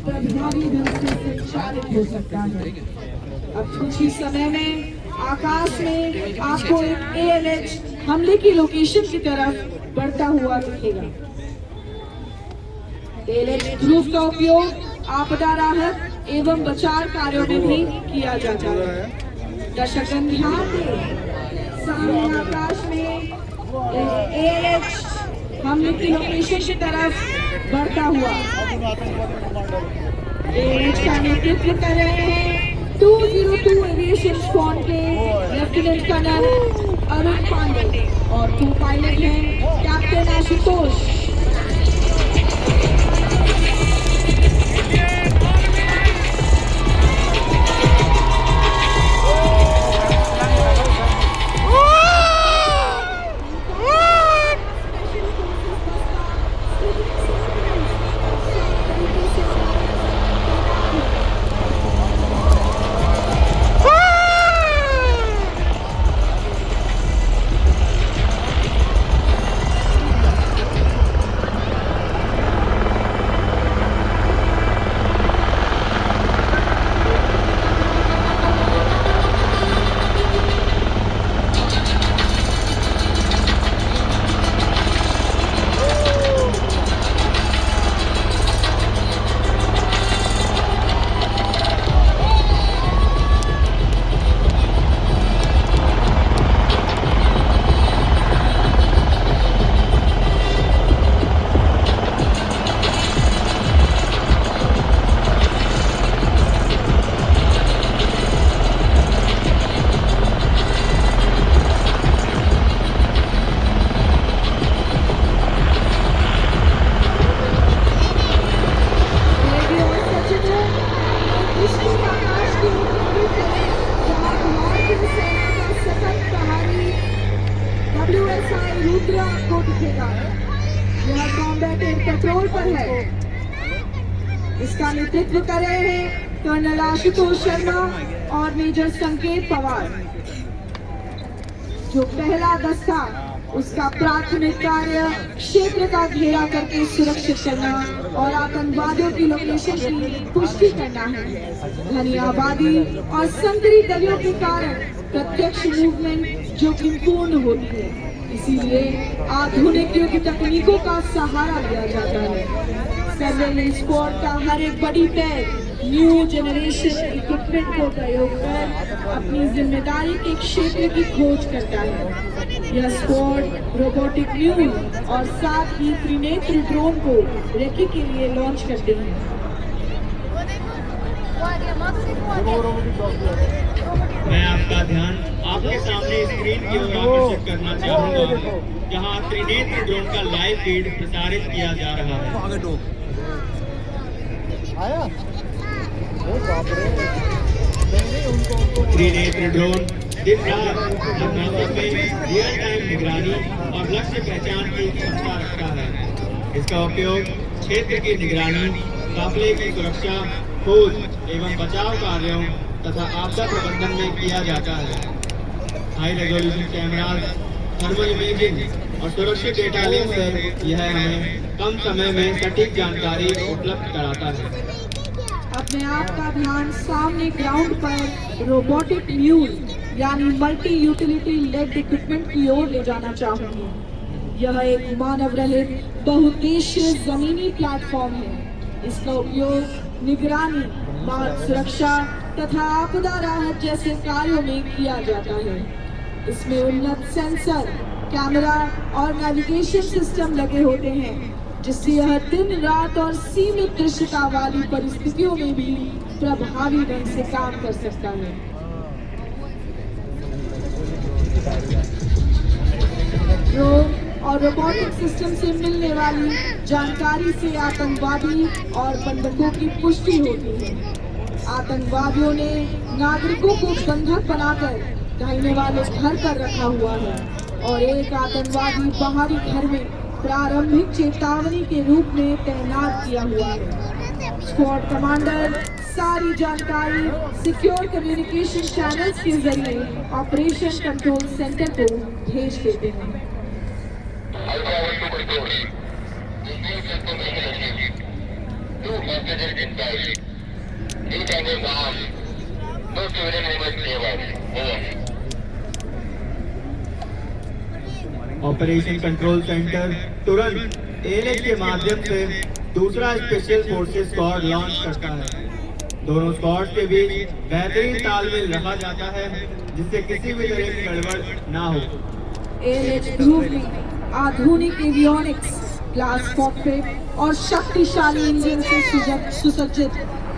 प्रभावी ढंग से संचालित हो सकता है। अब कुछ ही समय में आकाश में आपको एक ALH हमले की लोकेशन की तरफ बढ़ता हुआ दिखेगा। ALH ध्रुव का उपयोग आपदा राहत एवं बचाव कार्यों में भी किया जाता है। दर्शकगण ध्यान दें, सामने आकाश में ALH हमले की लोकेशन की तरफ बढ़ता हुआ ALH का नेतृत्व कर रहे हैं 202 एविएशन स्क्वाड के लेफ्टिनेंट कर्नल अरुण पांडे और को पायलट हैं कैप्टन आशुतोष। यह कॉम्बैट एयर पेट्रोल पर है। इसका नेतृत्व कर रहे हैं कर्नल आशुतोष शर्मा और मेजर संकेत पवार। जो पहला दस्ता उसका प्राथमिक कार्य क्षेत्र का घेरा करके सुरक्षित करना और आतंकवादियों की लोकेशन की पुष्टि करना है। घनी आबादी और संकरी गलियों के कारण प्रत्यक्ष मूवमेंट जोखिमपूर्ण होती है, इसीलिए आधुनिक युग तकनीकों का सहारा लिया जाता है। सर्वेलेंस स्क्वाड का हर एक बड़ी पैर न्यू जनरेशन इक्विपमेंट को प्रयोग कर अपनी जिम्मेदारी के क्षेत्र की खोज करता है। यह स्क्वाड रोबोटिक न्यूज और साथ ही त्रिनेत्र ड्रोन को रेकी के लिए लॉन्च करते हैं। मैं आपका ध्यान आपके सामने स्क्रीन की ओर आकर्षित करना चाहूंगा, जहां त्रिनेत्र ड्रोन का लाइव फीड प्रसारित किया जा रहा है। त्रिनेत्र ड्रोन दिन रात हर मौसम में रियल टाइम निगरानी और लक्ष्य पहचान की क्षमता रखता है। इसका उपयोग क्षेत्र की निगरानी, काफिले की सुरक्षा, खोज एवं बचाव कार्यों तथा आपदा प्रबंधन में किया जाता है। High resolution cameras, thermal imaging और सुरक्षित डेटा लिंक से यह हमें कम समय में सटीक जानकारी उपलब्ध कराता है। अपने आप का ध्यान सामने ग्राउंड पर रोबोटिक न्यूज यानी मल्टी यूटिलिटी लेड इक्विपमेंट की ओर ले जाना चाहूंगी। यह एक मानव रहित बहुउद्देशीय जमीनी प्लेटफॉर्म है। इसका उपयोग निगरानी, मार्ग सुरक्षा तथा आपदा राहत जैसे कार्यों में किया जाता है। इसमें उन्नत सेंसर, कैमरा और नेविगेशन सिस्टम लगे होते हैं, जिससे यह दिन रात और सीमित दृश्यता वाली परिस्थितियों में भी प्रभावी ढंग से काम कर सकता है। ड्रोन और रोबोटिक सिस्टम से मिलने वाली जानकारी से आतंकवादी और बंधकों की पुष्टि होती है। आतंकवादियों ने नागरिकों को बंधक बनाकर दाहिने वाले घर पर रखा हुआ है और एक आतंकवादी बाहरी घर में प्रारंभिक चेतावनी के रूप में तैनात किया हुआ है। स्क्वाड कमांडर सारी जानकारी सिक्योर कम्युनिकेशन चैनल्स के जरिए ऑपरेशन कंट्रोल सेंटर को भेज देते हैं। considered in price. New time is on. No civilian movement nearby. Over. Operation control centre तुरंत एएनएच के माध्यम से दूसरा स्पेशल फोर्सेस स्क्वाड लॉन्च करता है। दोनों स्क्वाड के बीच बेहतरीन तालमेल रखा जाता है जिससे किसी भी तरह की गड़बड़ ना हो। एएनएच ध्रुव में आधुनिक एवियोनिक्स, ग्लास कॉकपिट और शक्तिशाली इंजन से सुसज्जित